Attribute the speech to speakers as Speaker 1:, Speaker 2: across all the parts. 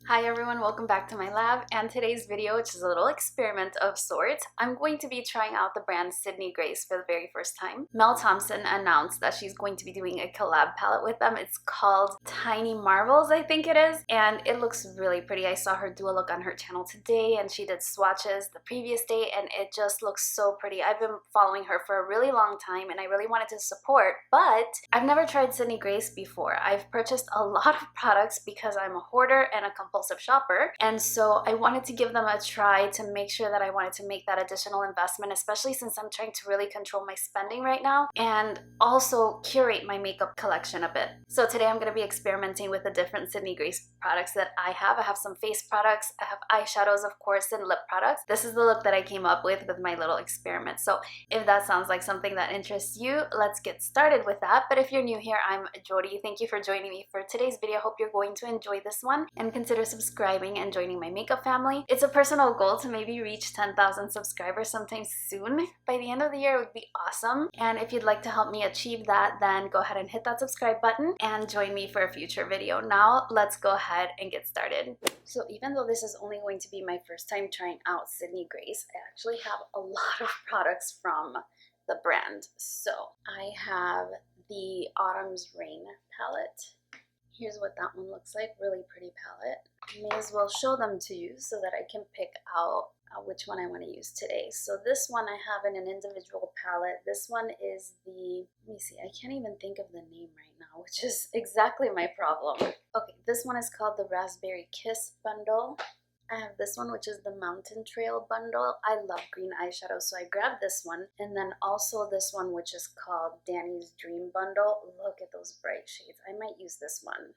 Speaker 1: Hi everyone, welcome back to my lab, and today's video, which is a little experiment of sorts, I'm going to be trying out the brand Sydney Grace for the very first time. Mel Thompson announced that she's going to be doing a collab palette with them. It's called Tiny Marvels, I think it is, and it looks really pretty. I saw her do a look on her channel today, and she did swatches the previous day, and it just looks so pretty. I've been following her for a really long time, and I really wanted to support, but I've never tried Sydney Grace before. I've purchased a lot of products because I'm a hoarder and a compulsive shopper, and so I wanted to give them a try to make sure that I wanted to make that additional investment, especially since I'm trying to really control my spending right now and also curate my makeup collection a bit. So today I'm going to be experimenting with the different Sydney Grace products that I have. I have some face products, I have eyeshadows of course, and lip products. This is the look that I came up with my little experiment. So if that sounds like something that interests you, let's get started with that. But if you're new here, I'm Yori. Thank you for joining me for today's video. Hope you're going to enjoy this one and consider subscribing and joining my makeup family. It's a personal goal to maybe reach 10,000 subscribers sometime soon. By the end of the year, it would be awesome. And if you'd like to help me achieve that, then go ahead and hit that subscribe button and join me for a future video. Now, let's go ahead and get started. So even though this is only going to be my first time trying out Sydney Grace, I actually have a lot of products from the brand. So I have the Autumn's Rain palette. Here's what that one looks like, really pretty palette. May as well show them to you so that I can pick out which one I want to use today. So this one I have in an individual palette. This one is the, let me see, I can't even think of the name right now, which is exactly my problem. Okay, this one is called the Raspberry Kiss bundle. I have this one, which is the Mountain Trail bundle. I love green eyeshadow, so I grabbed this one. And then also this one, which is called Danny's Dream bundle. Look at those bright shades. I might use this one.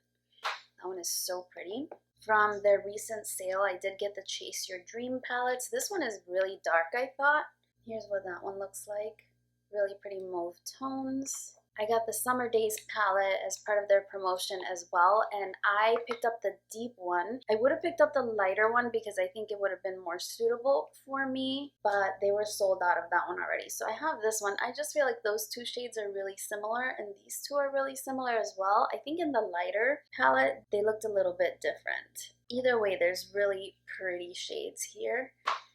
Speaker 1: That one is so pretty. From their recent sale, I did get the Chase Your Dream palettes. This one is really dark, I thought. Here's what that one looks like. Really pretty mauve tones. I got the Summer Days palette as part of their promotion as well, and I picked up the deep one. I would have picked up the lighter one because I think it would have been more suitable for me, but they were sold out of that one already. So I have this one. I just feel like those two shades are really similar, and these two are really similar as well. I think in the lighter palette, they looked a little bit different. Either way, there's really pretty shades here.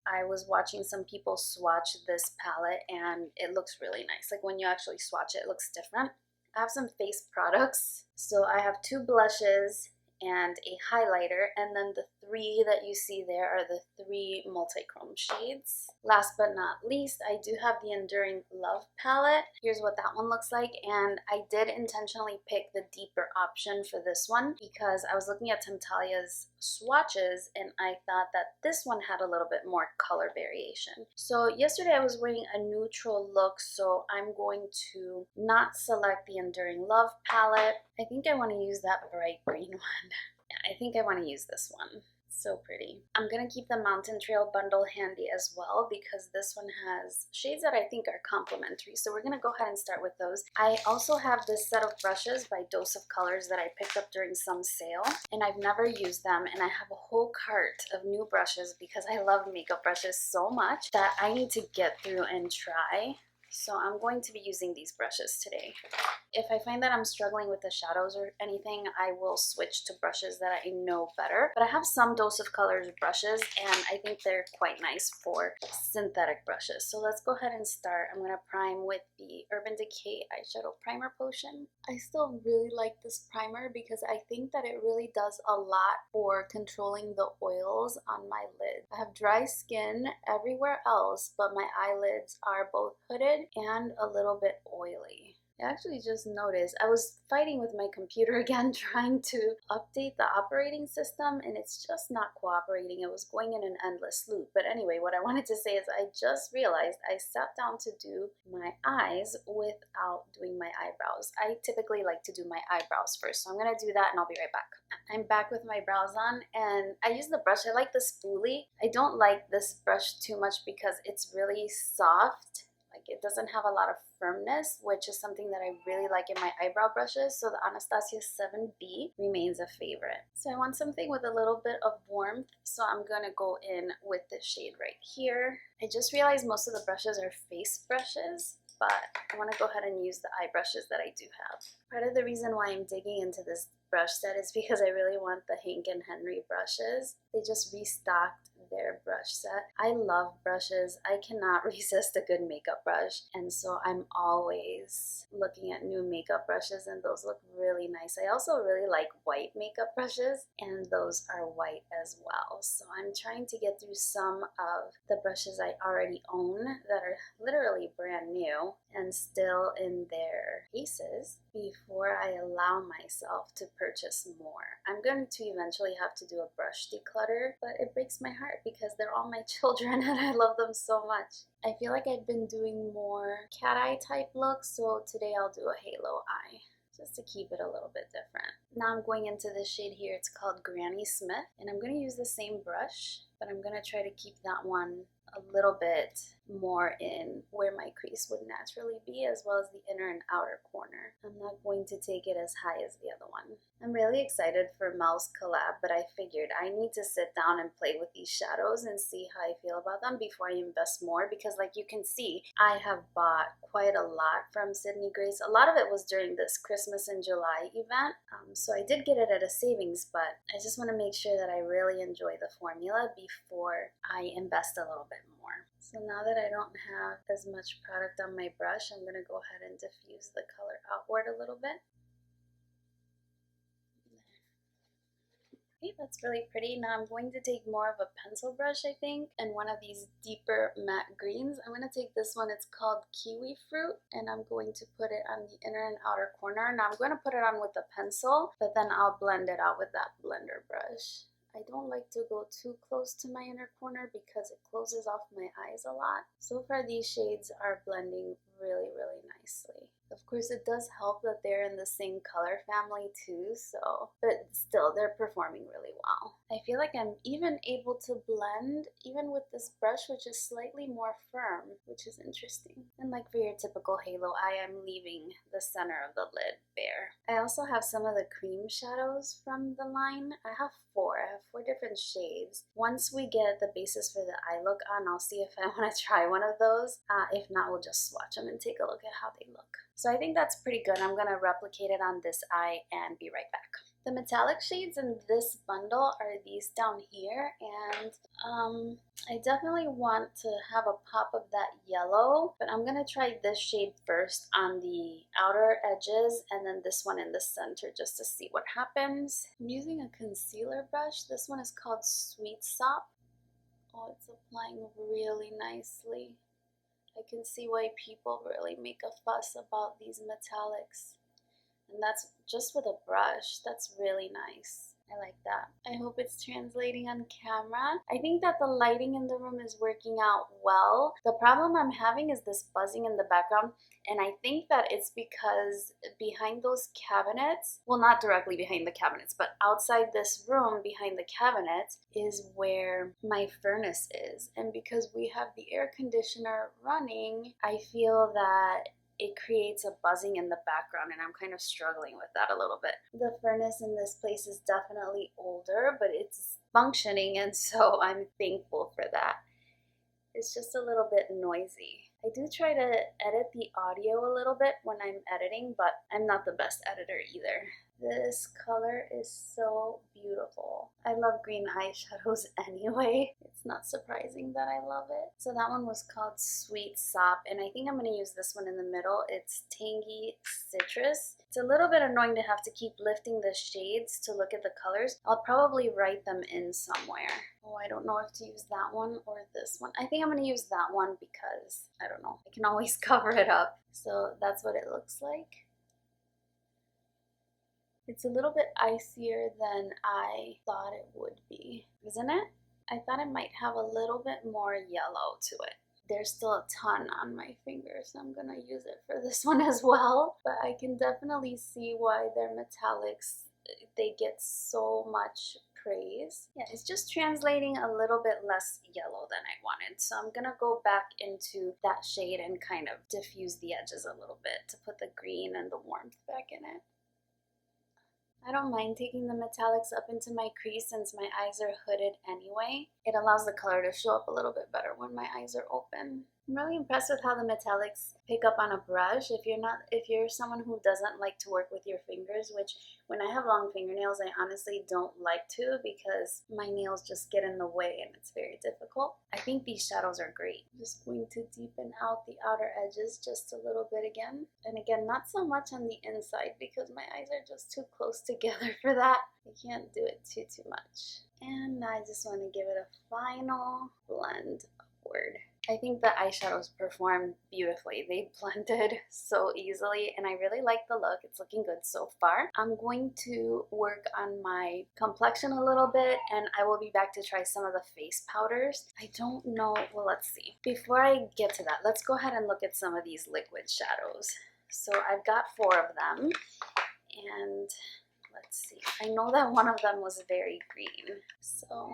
Speaker 1: I was watching some people swatch this palette and it looks really nice. Like when you actually swatch it, it looks different. I have some face products. So I have two blushes and a highlighter, and then the three that you see there are the three multi-chrome shades. Last but not least, I do have the Enduring Love palette. Here's what that one looks like, and I did intentionally pick the deeper option for this one because I was looking at Temptalia's swatches and I thought that this one had a little bit more color variation. So yesterday I was wearing a neutral look, so I'm going to not select the Enduring Love palette. I think I want to use that bright green one. Yeah, I think I want to use this one. So pretty. I'm going to keep the Mountain Trail bundle handy as well because this one has shades that I think are complementary. So we're going to go ahead and start with those. I also have this set of brushes by Dose of Colors that I picked up during some sale, and I've never used them, and I have a whole cart of new brushes because I love makeup brushes so much that I need to get through and try. So I'm going to be using these brushes today. If I find that I'm struggling with the shadows or anything, I will switch to brushes that I know better. But I have some Dose of Colors brushes, and I think they're quite nice for synthetic brushes. So let's go ahead and start. I'm going to prime with the Urban Decay Eyeshadow Primer Potion. I still really like this primer because I think that it really does a lot for controlling the oils on my lid. I have dry skin everywhere else, but my eyelids are both hooded and a little bit oily. I actually just noticed I was fighting with my computer again trying to update the operating system, and it's just not cooperating. It was going in an endless loop. But anyway, what I wanted to say is I just realized I sat down to do my eyes without doing my eyebrows. I typically like to do my eyebrows first, so I'm going to do that and I'll be right back. I'm back with my brows on, and I use the brush. I like the spoolie. I don't like this brush too much because it's really soft. Like it doesn't have a lot of firmness, which is something that I really like in my eyebrow brushes. So the Anastasia 7B remains a favorite. So I want something with a little bit of warmth, so I'm gonna go in with this shade right here. I just realized most of the brushes are face brushes, but I want to go ahead and use the eye brushes that I do have. Part of the reason why I'm digging into this brush set is because I really want the Hank and Henry brushes. They just restocked their brush set. I love brushes. I cannot resist a good makeup brush, and so I'm always looking at new makeup brushes, and those look really nice. I also really like white makeup brushes, and those are white as well. So I'm trying to get through some of the brushes I already own that are literally brand new and still in their cases before I allow myself to purchase more. I'm going to eventually have to do a brush declutter, but it breaks my heart because they're all my children and I love them so much. I feel like I've been doing more cat eye type looks, so today I'll do a halo eye, just to keep it a little bit different. Now I'm going into this shade here. It's called Granny Smith, and I'm going to use the same brush, but I'm going to try to keep that one a little bit more in where my crease would naturally be, as well as the inner and outer corner. I'm not going to take it as high as the other one. I'm really excited for Mel's collab, but I figured I need to sit down and play with these shadows and see how I feel about them before I invest more, because like you can see, I have bought quite a lot from Sydney Grace. A lot of it was during this Christmas in July event, so I did get it at a savings, but I just want to make sure that I really enjoy the formula before I invest a little bit more. So now that I don't have as much product on my brush, I'm going to go ahead and diffuse the color outward a little bit. Okay, that's really pretty. Now I'm going to take more of a pencil brush, I think, and one of these deeper matte greens. I'm going to take this one. It's called Kiwi Fruit, and I'm going to put it on the inner and outer corner. Now I'm going to put it on with a pencil, but then I'll blend it out with that blender brush. I don't like to go too close to my inner corner because it closes off my eyes a lot. So far these shades are blending really, really nicely. Of course, it does help that they're in the same color family too, but still, they're performing really well. I feel like I'm even able to blend even with this brush, which is slightly more firm, which is interesting. And like for your typical halo eye, I'm leaving the center of the lid bare. I also have some of the cream shadows from the line. I have four different shades. Once we get the basis for the eye look on, I'll see if I want to try one of those. If not, we'll just swatch them and take a look at how they look. So I think that's pretty good. I'm going to replicate it on this eye and be right back. The metallic shades in this bundle are these down here, and I definitely want to have a pop of that yellow, but I'm going to try this shade first on the outer edges and then this one in the center just to see what happens. I'm using a concealer brush. This one is called Sweet Sop. Oh, it's applying really nicely. I can see why people really make a fuss about these metallics. And that's just with a brush. That's really nice. I like that. I hope it's translating on camera. I think that the lighting in the room is working out well. The problem I'm having is this buzzing in the background, and I think that it's because behind those cabinets, well, not directly behind the cabinets, but outside this room behind the cabinets is where my furnace is. And because we have the air conditioner running, I feel that it creates a buzzing in the background, and I'm kind of struggling with that a little bit. The furnace in this place is definitely older, but it's functioning, and so I'm thankful for that. It's just a little bit noisy. I do try to edit the audio a little bit when I'm editing, but I'm not the best editor either. This color is so beautiful. I love green eyeshadows anyway. It's not surprising that I love it. So that one was called Sweet Sop, and I think I'm going to use this one in the middle. It's Tangy Citrus. It's a little bit annoying to have to keep lifting the shades to look at the colors. I'll probably write them in somewhere. Oh, I don't know if to use that one or this one. I think I'm going to use that one because, I don't know, I can always cover it up. So that's what it looks like. It's a little bit icier than I thought it would be, isn't it? I thought it might have a little bit more yellow to it. There's still a ton on my finger, so I'm going to use it for this one as well. But I can definitely see why their metallics, they get so much praise. Yeah, it's just translating a little bit less yellow than I wanted. So I'm going to go back into that shade and kind of diffuse the edges a little bit to put the green and the warmth back in it. I don't mind taking the metallics up into my crease since my eyes are hooded anyway. It allows the color to show up a little bit better when my eyes are open. I'm really impressed with how the metallics pick up on a brush. If you're someone who doesn't like to work with your fingers, which when I have long fingernails, I honestly don't like to because my nails just get in the way and it's very difficult. I think these shadows are great. I'm just going to deepen out the outer edges just a little bit again. And again, not so much on the inside because my eyes are just too close together for that. I can't do it too much. And I just want to give it a final blend upward. I think the eyeshadows performed beautifully. They blended so easily and I really like the look. It's looking good so far. I'm going to work on my complexion a little bit and I will be back to try some of the face powders. I don't know, well, let's see. Before I get to that, let's go ahead and look at some of these liquid shadows. So I've got 4 of them and let's see. I know that one of them was very green, so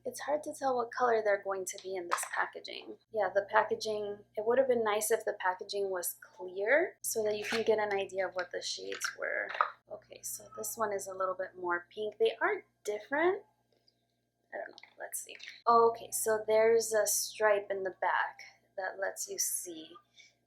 Speaker 1: it's hard to tell what color they're going to be in this packaging. Yeah, the packaging, it would have been nice if the packaging was clear so that you can get an idea of what the shades were. Okay, so this one is a little bit more pink. They are different. I don't know, let's see. Okay, so there's a stripe in the back that lets you see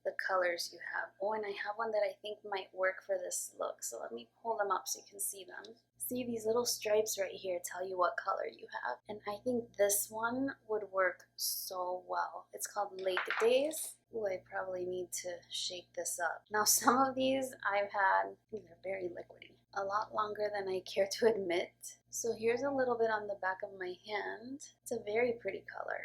Speaker 1: the colors you have. Oh, and I have one that I think might work for this look. So let me pull them up so you can see them. See, these little stripes right here tell you what color you have. And I think this one would work so well. It's called Lake Days. Ooh, I probably need to shake this up. Now, some of these I've had, they're very liquidy, a lot longer than I care to admit. So here's a little bit on the back of my hand. It's a very pretty color.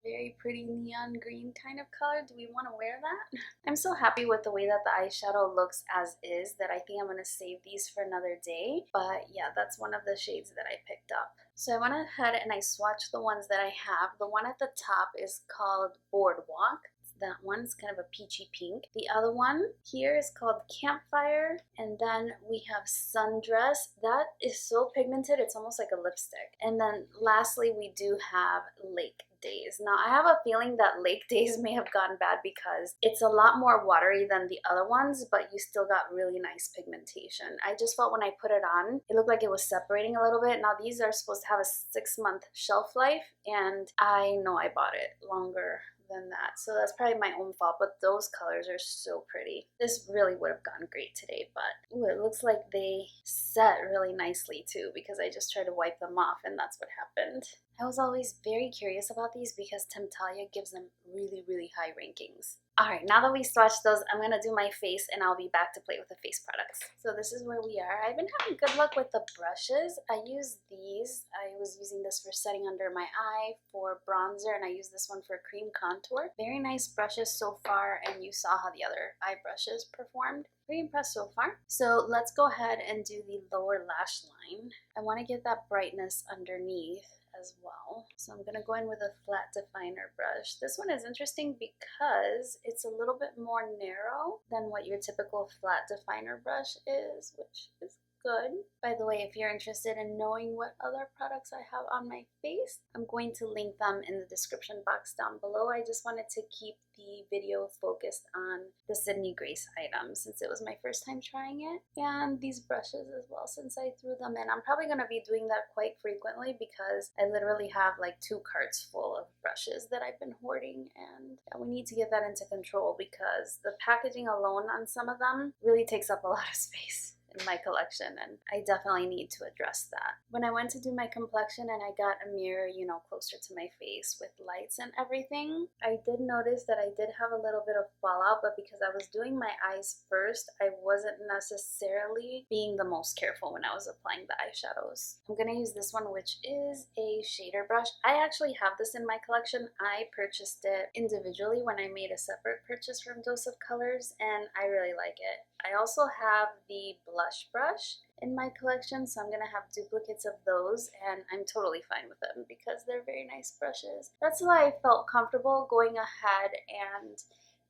Speaker 1: Very pretty neon green kind of color. Do we want to wear that? I'm so happy with the way that the eyeshadow looks as is that I think I'm going to save these for another day. But yeah, that's one of the shades that I picked up. So I went ahead and I swatched the ones that I have. The one at the top is called Boardwalk. That one's kind of a peachy pink. The other one here is called Campfire. And then we have Sundress. That is so pigmented, it's almost like a lipstick. And then lastly, we do have Lake Days. Now, I have a feeling that Lake Days may have gotten bad because it's a lot more watery than the other ones, but you still got really nice pigmentation. I just felt when I put it on, it looked like it was separating a little bit. Now, these are supposed to have a 6-month shelf life, and I know I bought it longer than that, so that's probably my own fault, but those colors are so pretty. This really would have gone great today, but ooh, it looks like they set really nicely too because I just tried to wipe them off and that's what happened. I was always very curious about these because Temptalia gives them really high rankings. Alright, now that we swatched those, I'm going to do my face and I'll be back to play with the face products. So this is where we are. I've been having good luck with the brushes. I use these. I was using this for setting under my eye for bronzer and I use this one for cream contour. Very nice brushes so far and you saw how the other eye brushes performed. Pretty impressed so far. So let's go ahead and do the lower lash line. I want to get that brightness underneath as well. So I'm going to go in with a flat definer brush. This one is interesting because it's a little bit more narrow than what your typical flat definer brush is, which is good. By the way, if you're interested in knowing what other products I have on my face, I'm going to link them in the description box down below. I just wanted to keep the video focused on the Sydney Grace items since it was my first time trying it, and these brushes as well since I threw them in. I'm probably going to be doing that quite frequently because I literally have like 2 carts full of brushes that I've been hoarding, and we need to get that into control because the packaging alone on some of them really takes up a lot of space in my collection, and I definitely need to address that. When I went to do my complexion and I got a mirror, you know, closer to my face with lights and everything, I did notice that I did have a little bit of fallout, but because I was doing my eyes first, I wasn't necessarily being the most careful when I was applying the eyeshadows. I'm gonna use this one, which is a shader brush. I actually have this in my collection. I purchased it individually when I made a separate purchase from Dose of Colors, and I really like it. I also have the blush brush in my collection, so I'm going to have duplicates of those, and I'm totally fine with them because they're very nice brushes. That's why I felt comfortable going ahead and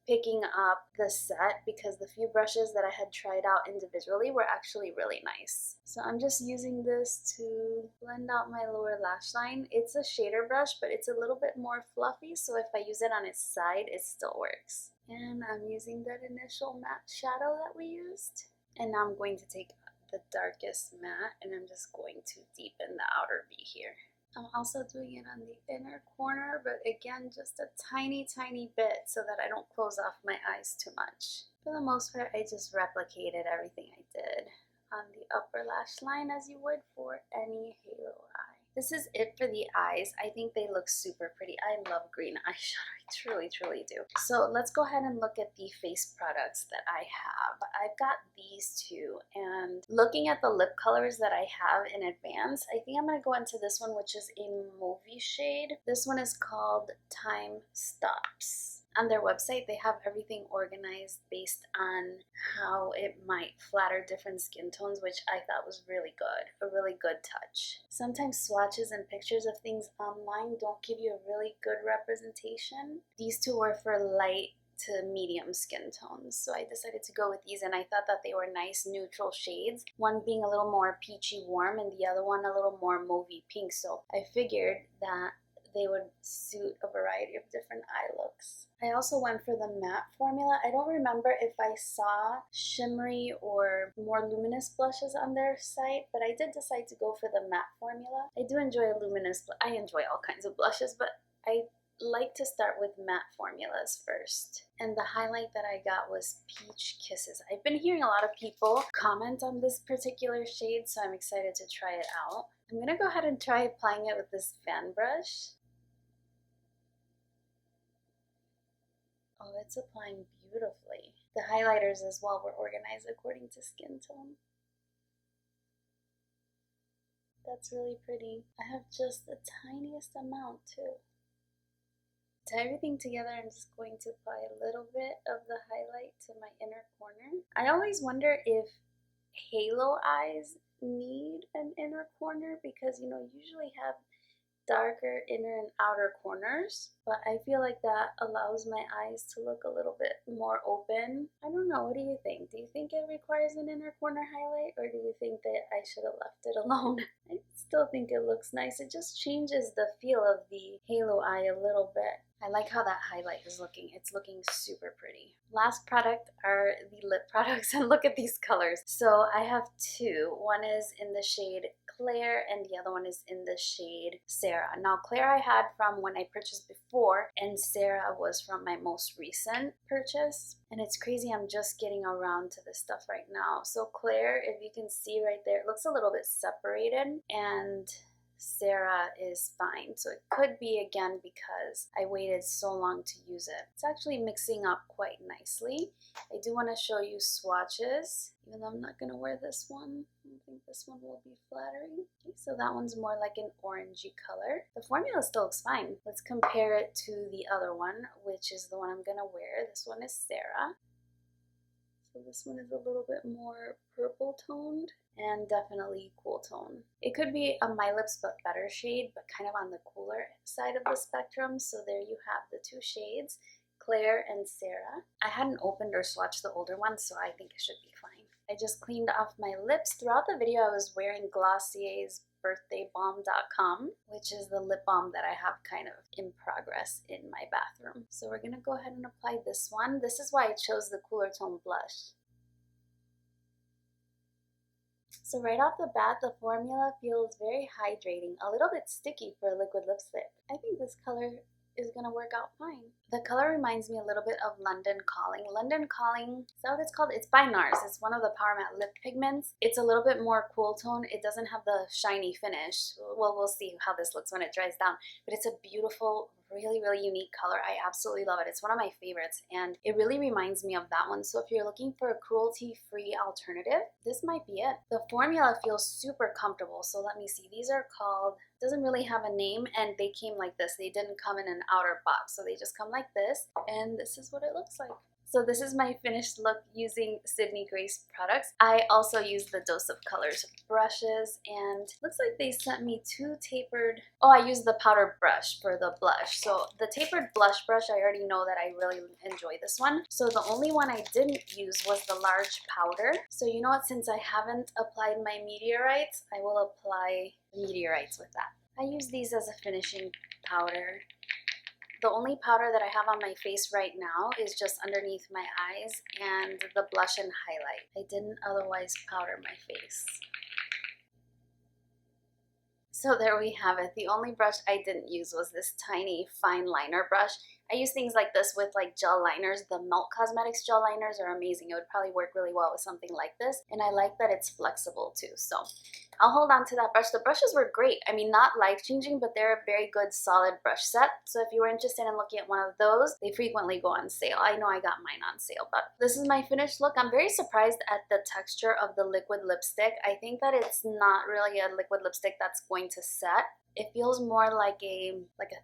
Speaker 1: picking up the set because the few brushes that I had tried out individually were actually really nice. So I'm just using this to blend out my lower lash line. It's a shader brush, but it's a little bit more fluffy, so if I use it on its side, it still works. And I'm using that initial matte shadow that we used. And now I'm going to take the darkest matte and I'm just going to deepen the outer V here. I'm also doing it on the inner corner, but again, just a tiny, tiny bit so that I don't close off my eyes too much. For the most part, I just replicated everything I did on the upper lash line as you would for any halo eye. This is it for the eyes. I think they look super pretty. I love green eyeshadow. I truly, truly do. So let's go ahead and look at the face products that I have. I've got these two, and looking at the lip colors that I have in advance, I think I'm going to go into this one, which is a movie shade. This one is called Time Stops. On their website, they have everything organized based on how it might flatter different skin tones, which I thought was really good, a really good touch. Sometimes swatches and pictures of things online don't give you a really good representation. These two were for light to medium skin tones, so I decided to go with these, and I thought that they were nice neutral shades, one being a little more peachy warm and the other one a little more mauvey pink, so I figured that they would suit a variety of different eye looks. I also went for the matte formula. I don't remember if I saw shimmery or more luminous blushes on their site, but I did decide to go for the matte formula. I do enjoy I enjoy all kinds of blushes, but I like to start with matte formulas first. And the highlight that I got was Peach Kisses. I've been hearing a lot of people comment on this particular shade, so I'm excited to try it out. I'm gonna go ahead and try applying it with this fan brush. Oh, it's applying beautifully. The highlighters as well were organized according to skin tone. That's really pretty. I have just the tiniest amount too. To everything together, I'm just going to apply a little bit of the highlight to my inner corner. I always wonder if halo eyes need an inner corner because, you know, you usually have darker inner and outer corners, but I feel like that allows my eyes to look a little bit more open. I don't know, what do you think? Do you think it requires an inner corner highlight, or do you think that I should have left it alone? I still think it looks nice. It just changes the feel of the halo eye a little bit. I like how that highlight is looking. It's looking super pretty. Last product are the lip products, and look at these colors. So I have two. One is in the shade Claire and the other one is in the shade Sarah. Now Claire I had from when I purchased before, and Sarah was from my most recent purchase. And it's crazy, I'm just getting around to this stuff right now. So Claire, if you can see right there, it looks a little bit separated, and Sarah is fine. So it could be again because I waited so long to use it. It's actually mixing up quite nicely. I do want to show you swatches, even though I'm not going to wear this one. I think this one will be flattering. Okay, so that one's more like an orangey color. The formula still looks fine. Let's compare it to the other one, which is the one I'm going to wear. This one is Sarah. So this one is a little bit more purple toned and definitely cool tone. It could be a My Lips But Better shade, but kind of on the cooler side of the spectrum. So there you have the two shades, Claire and Sarah. I hadn't opened or swatched the older one, so I think it should be fine. I just cleaned off my lips. Throughout the video, I was wearing Glossier's birthdaybalm.com, which is the lip balm that I have kind of in progress in my bathroom. So we're gonna go ahead and apply this one. This is why I chose the cooler tone blush. So right off the bat, the formula feels very hydrating, a little bit sticky for a liquid lipstick. I think this color is gonna work out fine. The color reminds me a little bit of London Calling. London Calling, is that what it's called? It's by NARS. It's one of the Power Matte lip pigments. It's a little bit more cool tone. It doesn't have the shiny finish. Well, we'll see how this looks when it dries down. But it's a beautiful, really, really unique color. I absolutely love it. It's one of my favorites, and it really reminds me of that one. So if you're looking for a cruelty-free alternative, this might be it. The formula feels super comfortable. So let me see. These are called, doesn't really have a name, and they came like this. They didn't come in an outer box, so they just come like this, and this is what it looks like. So this is my finished look using Sydney Grace products. I also used the Dose of Colors brushes, and looks like they sent me two tapered, oh, I used the powder brush for the blush. So the tapered blush brush, I already know that I really enjoy this one. So the only one I didn't use was the large powder. So you know what, since I haven't applied my meteorites, I will apply the meteorites with that. I use these as a finishing powder. The only powder that I have on my face right now is just underneath my eyes and the blush and highlight. I didn't otherwise powder my face. So there we have it. The only brush I didn't use was this tiny fine liner brush. I use things like this with like gel liners. The Melt Cosmetics gel liners are amazing. It would probably work really well with something like this. And I like that it's flexible too. So I'll hold on to that brush. The brushes were great. I mean, not life-changing, but they're a very good solid brush set. So if you were interested in looking at one of those, they frequently go on sale. I know I got mine on sale, but this is my finished look. I'm very surprised at the texture of the liquid lipstick. I think that it's not really a liquid lipstick that's going to set. It feels more like a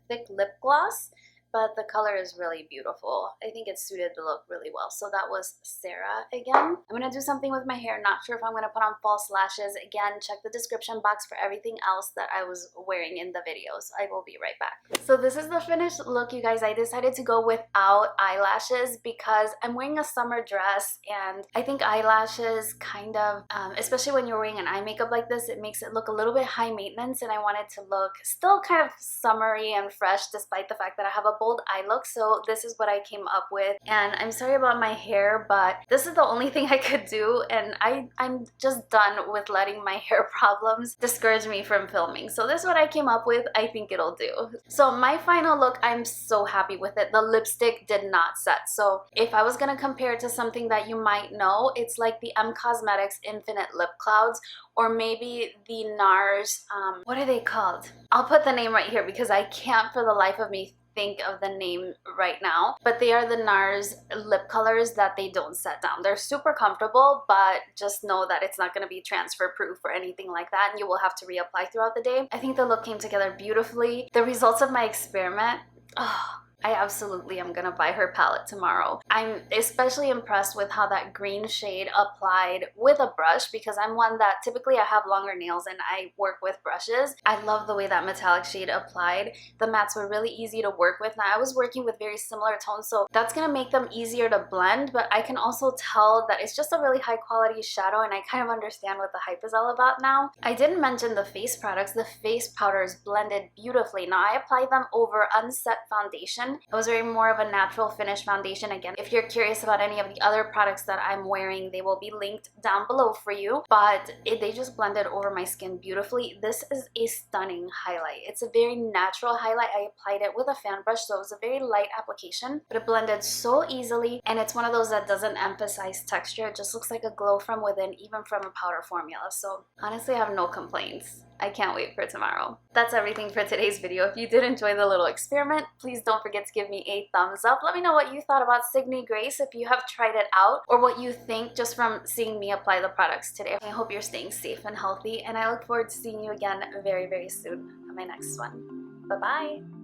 Speaker 1: thick lip gloss, but the color is really beautiful. I think it suited the look really well. So that was Sarah again. I'm gonna do something with my hair. Not sure if I'm gonna put on false lashes. Again, check the description box for everything else that I was wearing in the videos. I will be right back. So this is the finished look, you guys. I decided to go without eyelashes because I'm wearing a summer dress, and I think eyelashes kind of, especially when you're wearing an eye makeup like this, it makes it look a little bit high maintenance, and I wanted to look still kind of summery and fresh despite the fact that I have a bold eye look. So this is what I came up with, and I'm sorry about my hair, but this is the only thing I could do, and I'm just done with letting my hair problems discourage me from filming. So this is what I came up with. I think it'll do. So my final look, I'm so happy with it. The lipstick did not set. So if I was gonna compare it to something that you might know, it's like the Cosmetics Infinite Lip Clouds, or maybe the NARS, what are they called? I'll put the name right here because I can't for the life of me think of the name right now, but they are the NARS lip colors that they don't set down. They're super comfortable, but just know that it's not going to be transfer proof or anything like that, and you will have to reapply throughout the day. I think the look came together beautifully. The results of my experiment, I absolutely am gonna buy her palette tomorrow. I'm especially impressed with how that green shade applied with a brush, because I'm one that typically I have longer nails and I work with brushes. I love the way that metallic shade applied. The mattes were really easy to work with. Now I was working with very similar tones, so that's gonna make them easier to blend, but I can also tell that it's just a really high quality shadow, and I kind of understand what the hype is all about now. I didn't mention the face products. The face powders blended beautifully. Now I applied them over unset foundation. It was very more of a natural finish foundation. Again, if you're curious about any of the other products that I'm wearing, they will be linked down below for you, but they just blended over my skin beautifully. This is a stunning highlight. It's a very natural highlight. I applied it with a fan brush, so it was a very light application, but it blended so easily, and it's one of those that doesn't emphasize texture. It just looks like a glow from within, even from a powder formula. So honestly, I have no complaints. I can't wait for tomorrow. That's everything for today's video. If you did enjoy the little experiment, please don't forget to give me a thumbs up. Let me know what you thought about Signy Grace, if you have tried it out, or what you think just from seeing me apply the products today. I hope you're staying safe and healthy, and I look forward to seeing you again very, very soon on my next one. Bye-bye.